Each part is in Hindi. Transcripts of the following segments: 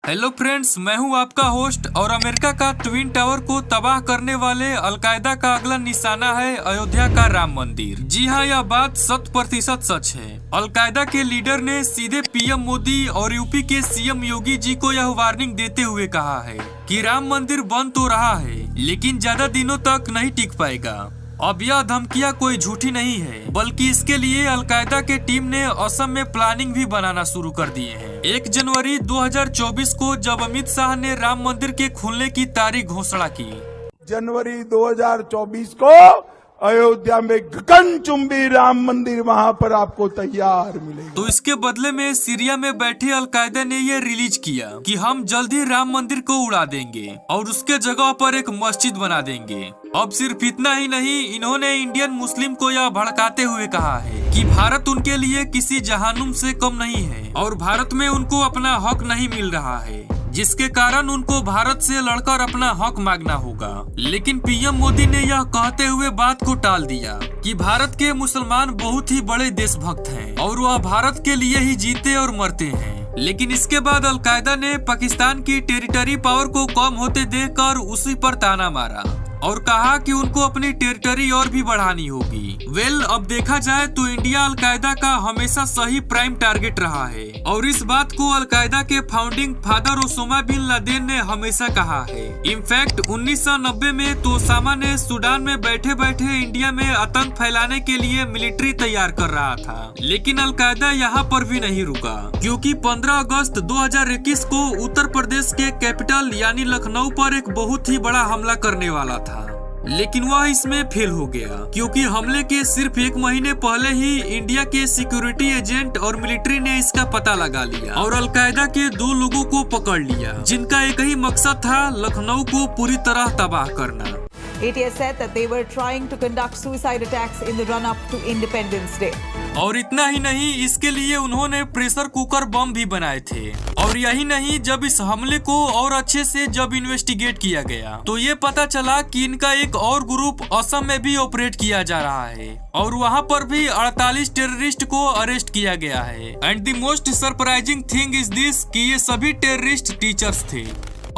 हेलो फ्रेंड्स, मैं हूं आपका होस्ट और अमेरिका का ट्विन टावर को तबाह करने वाले अलकायदा का अगला निशाना है अयोध्या का राम मंदिर। जी हां, यह बात 100% सच है। अलकायदा के लीडर ने सीधे पीएम मोदी और यूपी के सीएम योगी जी को यह वार्निंग देते हुए कहा है कि राम मंदिर बन तो रहा है लेकिन ज्यादा दिनों तक नहीं टिक पाएगा। अब यह धमकियां कोई झूठी नहीं है, बल्कि इसके लिए अलकायदा के टीम ने असम में प्लानिंग भी बनाना शुरू कर दिए हैं। 1 जनवरी 2024 को जब अमित शाह ने राम मंदिर के खुलने की तारीख घोषणा की, जनवरी 2024 को अयोध्या में गगनचुंबी राम मंदिर वहां पर आपको तैयार मिलेगा। तो इसके बदले में सीरिया में बैठे अलकायदा ने ये रिलीज किया कि हम जल्द ही राम मंदिर को उड़ा देंगे और उसके जगह पर एक मस्जिद बना देंगे। अब सिर्फ इतना ही नहीं, इन्होंने इंडियन मुस्लिम को यह भड़काते हुए कहा है कि भारत उनके लिए किसी जहानुम से कम नहीं है और भारत में उनको अपना हक नहीं मिल रहा है, जिसके कारण उनको भारत से लड़कर अपना हक मांगना होगा। लेकिन पीएम मोदी ने यह कहते हुए बात को टाल दिया कि भारत के मुसलमान बहुत ही बड़े देशभक्त हैं और वह भारत के लिए ही जीते और मरते हैं। लेकिन इसके बाद अलकायदा ने पाकिस्तान की टेरिटरी पावर को कम होते देखकर उसी पर ताना मारा और कहा कि उनको अपनी टेरिटरी और भी बढ़ानी होगी। अब देखा जाए तो इंडिया अलकायदा का हमेशा सही प्राइम टारगेट रहा है और इस बात को अलकायदा के founding father Osama bin Laden ने हमेशा कहा है। इनफैक्ट 1990 में तो ओसामा ने सूडान में बैठे बैठे इंडिया में आतंक फैलाने के लिए मिलिट्री तैयार कर रहा था। लेकिन अलकायदा यहाँ पर भी नहीं रुका, क्योंकि 15 अगस्त 2021 को उत्तर प्रदेश के कैपिटल यानी लखनऊ पर एक बहुत ही बड़ा हमला करने वाला था। लेकिन वह इसमें फेल हो गया, क्योंकि हमले के सिर्फ 1 महीने पहले ही इंडिया के सिक्योरिटी एजेंट और मिलिट्री ने इसका पता लगा लिया और अलकायदा के 2 लोगों को पकड़ लिया, जिनका एक ही मकसद था लखनऊ को पूरी तरह तबाह करना। ATS said that they were trying to conduct suicide attacks in the run-up to Independence Day. और इतना ही नहीं, इसके लिए उन्होंने प्रेशर कुकर बम भी बनाए थे। और यही नहीं, जब इस हमले को और अच्छे से जब इन्वेस्टिगेट किया गया तो ये पता चला कि इनका एक और ग्रुप असम में भी ऑपरेट किया जा रहा है और वहाँ पर भी 48 टेररिस्ट को अरेस्ट किया गया है। And the most surprising thing is this कि ये सभी टेररिस्ट टीचर्स थे।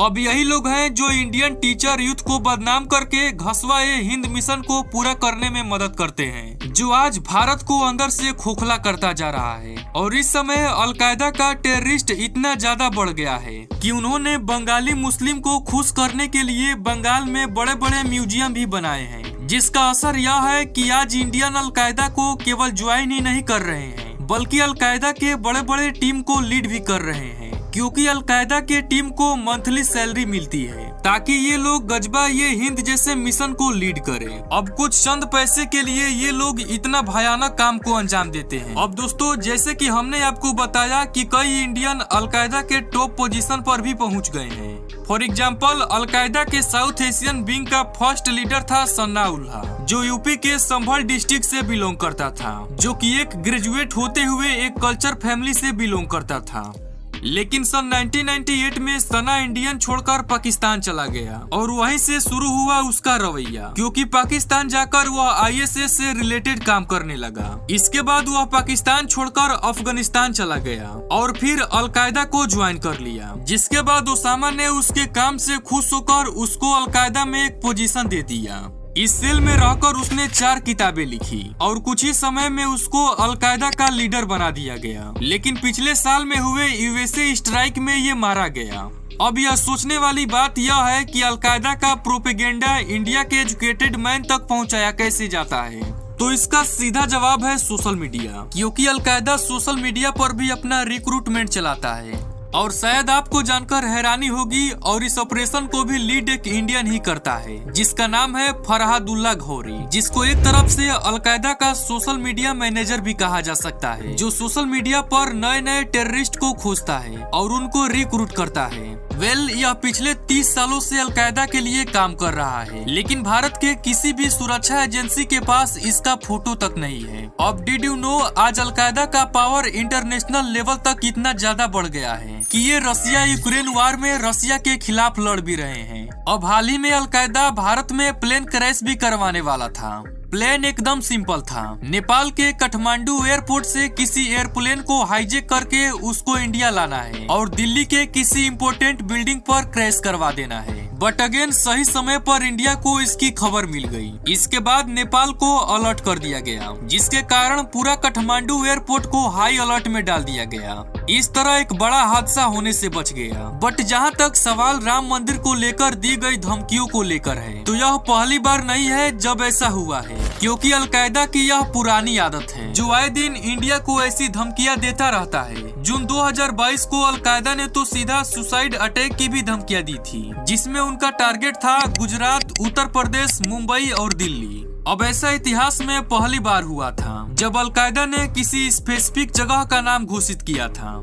अब यही लोग हैं जो इंडियन टीचर यूथ को बदनाम करके घसवा-ए-हिंद मिशन को पूरा करने में मदद करते हैं, जो आज भारत को अंदर से खोखला करता जा रहा है। और इस समय अलकायदा का टेररिस्ट इतना ज्यादा बढ़ गया है कि उन्होंने बंगाली मुस्लिम को खुश करने के लिए बंगाल में बड़े बड़े म्यूजियम भी बनाए हैं, जिसका असर यह है कि आज इंडियन अलकायदा को केवल ज्वाइन ही नहीं कर रहे हैं, बल्कि अलकायदा के बड़े बड़े टीम को लीड भी कर रहे हैं, क्योंकि अलकायदा के टीम को मंथली सैलरी मिलती है ताकि ये लोग गजवा-ए-हिंद जैसे मिशन को लीड करें। अब कुछ चंद पैसे के लिए ये लोग इतना भयानक काम को अंजाम देते हैं। अब दोस्तों, जैसे कि हमने आपको बताया कि कई इंडियन अलकायदा के टॉप पोजीशन पर भी पहुंच गए हैं। फॉर एग्जाम्पल, अलकायदा के साउथ एशियन विंग का फर्स्ट लीडर था सन्ना उल्लाह, जो यूपी के संभल डिस्ट्रिक्ट से बिलोंग करता था, जो कि एक ग्रेजुएट होते हुए एक कल्चर फैमिली से बिलोंग करता था। लेकिन सन 1998 में सना इंडियन छोड़कर पाकिस्तान चला गया और वहीं से शुरू हुआ उसका रवैया, क्योंकि पाकिस्तान जाकर वह ISS से रिलेटेड काम करने लगा। इसके बाद वह पाकिस्तान छोड़कर अफगानिस्तान चला गया और फिर अलकायदा को ज्वाइन कर लिया, जिसके बाद ओसामा ने उसके काम से खुश होकर उसको अलकायदा में एक पोजीशन दे दिया। इस सेल में रहकर उसने 4 किताबें लिखी और कुछ ही समय में उसको अलकायदा का लीडर बना दिया गया। लेकिन पिछले साल में हुए USA स्ट्राइक में ये मारा गया। अब यह सोचने वाली बात यह है कि अलकायदा का प्रोपेगेंडा इंडिया के एजुकेटेड मैन तक पहुंचाया कैसे जाता है। तो इसका सीधा जवाब है सोशल मीडिया, क्योंकि अलकायदा सोशल मीडिया पर भी अपना रिक्रूटमेंट चलाता है। और शायद आपको जानकर हैरानी होगी, और इस ऑपरेशन को भी लीड एक इंडियन ही करता है, जिसका नाम है फरहादुल्लाह घौरी, जिसको एक तरफ से अलकायदा का सोशल मीडिया मैनेजर भी कहा जा सकता है, जो सोशल मीडिया पर नए नए टेररिस्ट को खोजता है और उनको रिक्रूट करता है। यह पिछले 30 सालों से अलकायदा के लिए काम कर रहा है, लेकिन भारत के किसी भी सुरक्षा एजेंसी के पास इसका फोटो तक नहीं है। अब डिड यू नो, आज अलकायदा का पावर इंटरनेशनल लेवल तक इतना ज्यादा बढ़ गया है कि ये रसिया यूक्रेन वार में रसिया के खिलाफ लड़ भी रहे हैं। अब हाल ही में अलकायदा भारत में प्लेन क्रैश भी करवाने वाला था। प्लान एकदम सिंपल था। नेपाल के काठमांडू एयरपोर्ट से किसी एयरप्लेन को हाईजेक करके उसको इंडिया लाना है और दिल्ली के किसी इम्पोर्टेंट बिल्डिंग पर क्रैश करवा देना है। बट अगेन सही समय पर इंडिया को इसकी खबर मिल गई। इसके बाद नेपाल को अलर्ट कर दिया गया, जिसके कारण पूरा काठमांडू एयरपोर्ट को हाई अलर्ट में डाल दिया गया। इस तरह एक बड़ा हादसा होने से बच गया। बट जहां तक सवाल राम मंदिर को लेकर दी गई धमकियों को लेकर है, तो यह पहली बार नहीं है जब ऐसा हुआ है, क्योंकि अलकायदा की यह पुरानी आदत है जो आए दिन इंडिया को ऐसी धमकियां देता रहता है। जून 2022 को अलकायदा ने तो सीधा सुसाइड अटैक की भी धमकियां दी थी, जिसमें उनका टारगेट था गुजरात, उत्तर प्रदेश, मुंबई और दिल्ली। अब ऐसा इतिहास में पहली बार हुआ था जब अलकायदा ने किसी स्पेसिफिक जगह का नाम घोषित किया था।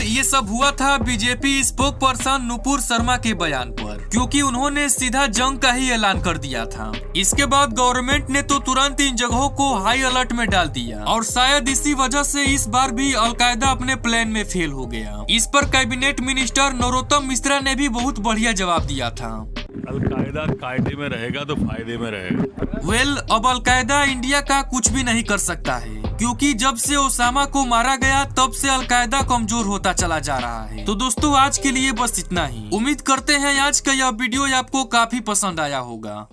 ये सब हुआ था BJP spoke person Nupur Sharma के बयान पर, क्योंकि उन्होंने सीधा जंग का ही ऐलान कर दिया था। इसके बाद गवर्नमेंट ने तो तुरंत इन जगहों को हाई अलर्ट में डाल दिया और शायद इसी वजह से इस बार भी अलकायदा अपने प्लान में फेल हो गया। इस पर कैबिनेट मिनिस्टर नरोत्तम मिश्रा ने भी बहुत बढ़िया जवाब दिया था। अलकायदा कायदे में रहेगा तो फायदे में रहेगा। अब अलकायदा इंडिया का कुछ भी नहीं कर सकता है, क्योंकि जब से ओसामा को मारा गया तब से अलकायदा कमजोर होता चला जा रहा है। तो दोस्तों आज के लिए बस इतना ही। उम्मीद करते हैं आज का यह वीडियो आपको काफी पसंद आया होगा।